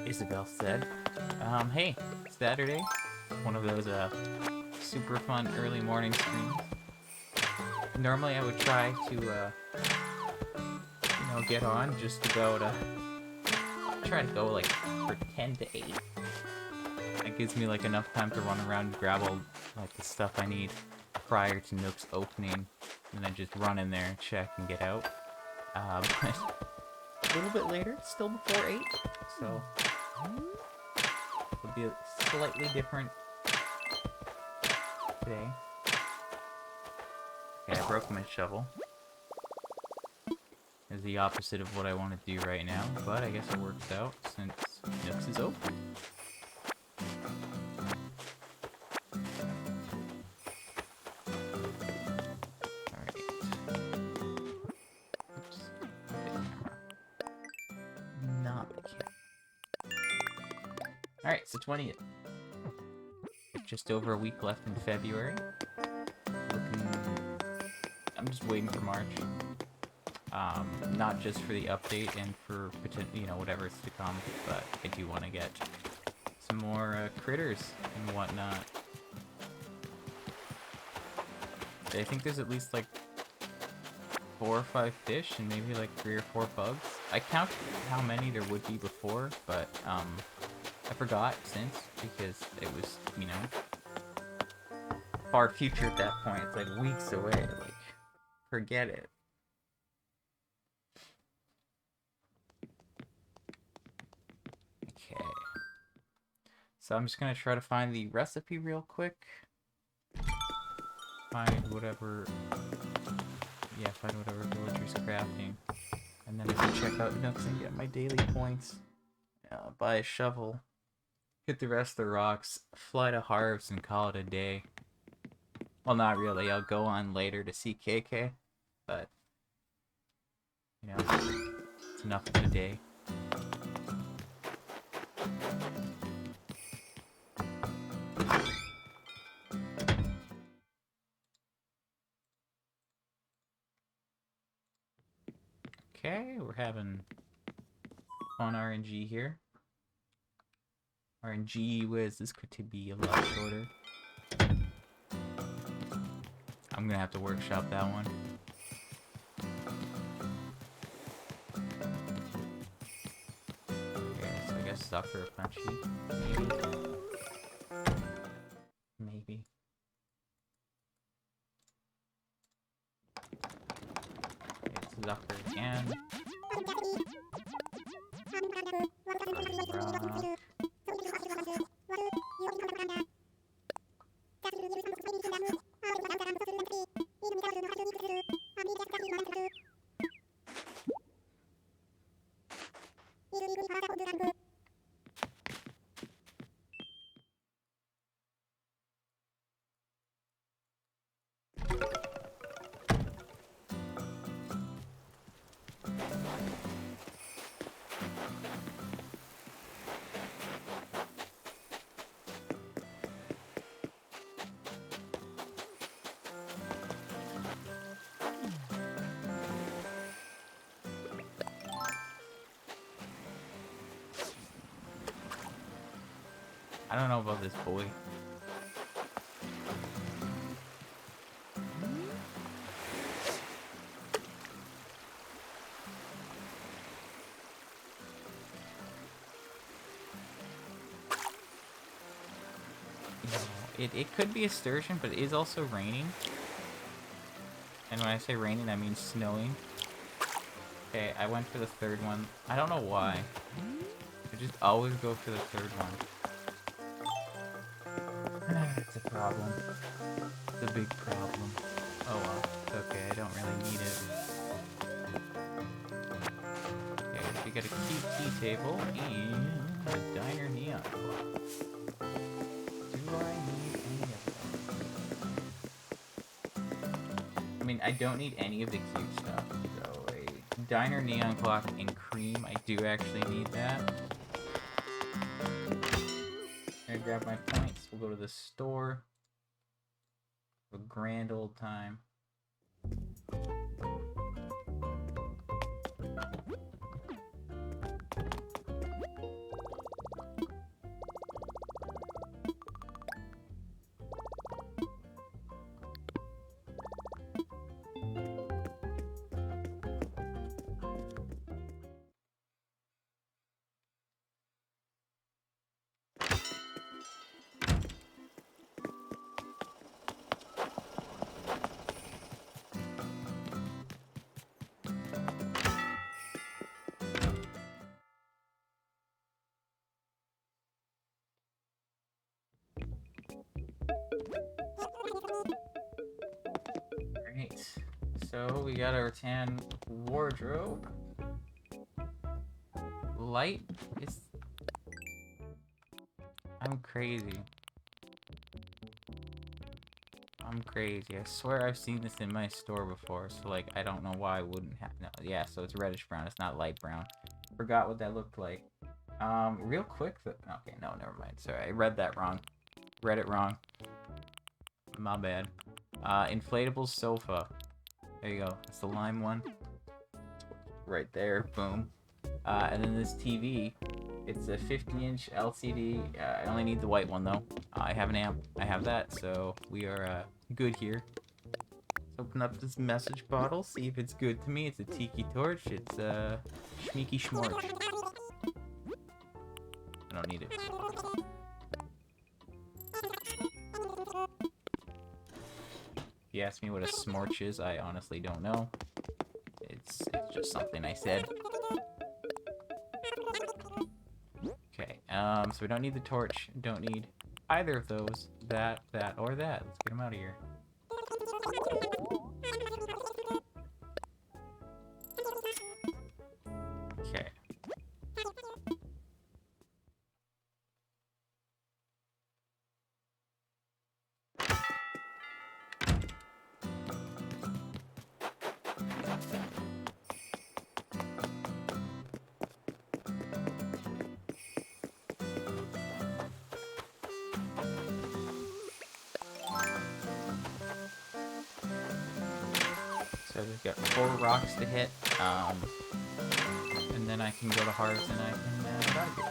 Isabel said. Hey, Saturday. One of those, super fun early morning streams. Normally I would try to, get on just about, try to go, like, for 10 to 8. That gives me, like, enough time to run around and grab all, like, the stuff I need prior to Nook's opening. And then just run in there, check, and get out. But a little bit later, still before 8, so it'll be slightly different today. Okay, I broke my shovel. It's the opposite of what I want to do right now, but I guess it works out since Nooks is open. Alright, so 20th. Just over a week left in February. I'm just waiting for March. Not just for the update and for, whatever's to come, but I do want to get some more critters and whatnot. I think there's at least like 4 or 5 fish and maybe like 3 or 4 bugs. I counted how many there would be before, but I forgot since, because it was, far future at that point. It's like weeks away, like, forget it. Okay. So I'm just gonna try to find the recipe real quick. Find whatever villager's crafting. And then I can check out Nooks and get my daily points. Buy a shovel. Hit the rest of the rocks, fly to Harv's, and call it a day. Well, not really. I'll go on later to see KK, but, it's enough for the day. Okay, we're having fun RNG here. RNG Wiz, this could be a lot shorter. I'm gonna have to workshop that one. Okay, so I guess Sucker Punchy. Maybe. Okay, it's Zucker again. I don't know about this boy. It could be a sturgeon, but it is also raining. And when I say raining, I mean snowing. Okay, I went for the third one. I don't know why. I just always go for the third one. It's a problem. It's a big problem. Oh well, it's okay, I don't really need it. Okay, so we got a cute tea table and a diner neon clock. Do I need any of them? I mean, I don't need any of the cute stuff. So a diner neon clock and cream, I do actually need that. Gonna grab my points. We'll go to the store. Have a grand old time. So we got our tan wardrobe. Light is... I'm crazy. I'm crazy. I swear I've seen this in my store before, so like I don't know why I wouldn't have. No, yeah, so it's reddish brown. It's not light brown. Forgot what that looked like. Real quick. Okay, no, never mind. Sorry, I read that wrong. Read it wrong. My bad. Inflatable sofa. There you go. That's the lime one. Right there. Boom. And then this TV. It's a 50-inch LCD. I only need the white one though. I have an amp. I have that, so we are good here. Let's open up this message bottle. See if it's good to me. It's a tiki torch. It's Schmeeky Schmorch. I don't need it. If you ask me what a smorch is, I honestly don't know. It's just something I said. Okay, so we don't need the torch. Don't need either of those. That, or that. Let's get them out of here. Okay. So we've got 4 rocks to hit, and then I can go to hearts and I can get out of here.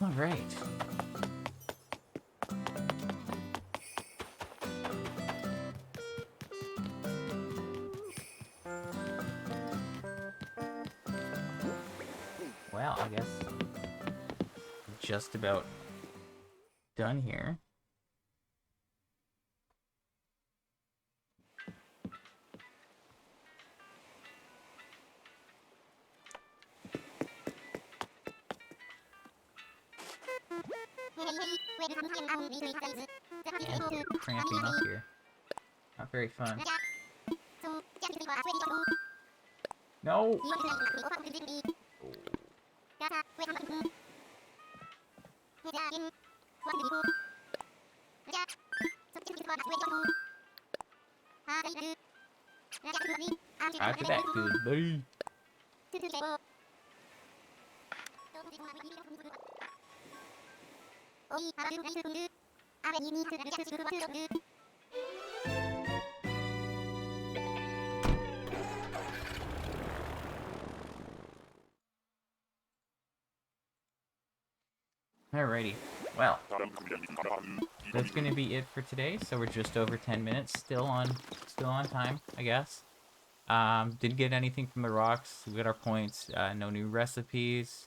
All right. Well, I guess just about done here. Yeah, cramping up here. Not very fun. No! After that, goodbye. Alrighty, well, that's gonna be it for today. So we're just over 10 minutes, still on time, I guess. Didn't get anything from the rocks. We got our points. No new recipes.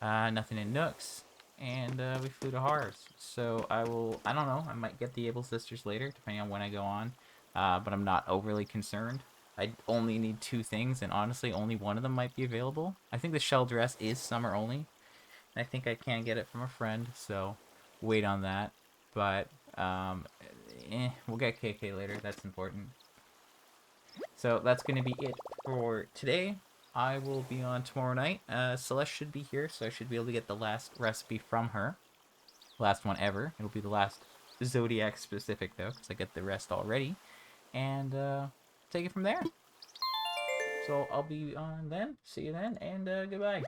Nothing in Nooks, and we flew to Hars. So I don't know. I might get the Able Sisters later, depending on when I go on. But I'm not overly concerned. I only need 2 things, and honestly, only one of them might be available. I think the shell dress is summer only. I think I can get it from a friend, so wait on that. But we'll get KK later. That's important. So that's going to be it for today. I will be on tomorrow night. Celeste should be here, so I should be able to get the last recipe from her. Last one ever. It'll be the last Zodiac specific, though, because I get the rest already. And take it from there. So I'll be on then. See you then, and goodbye.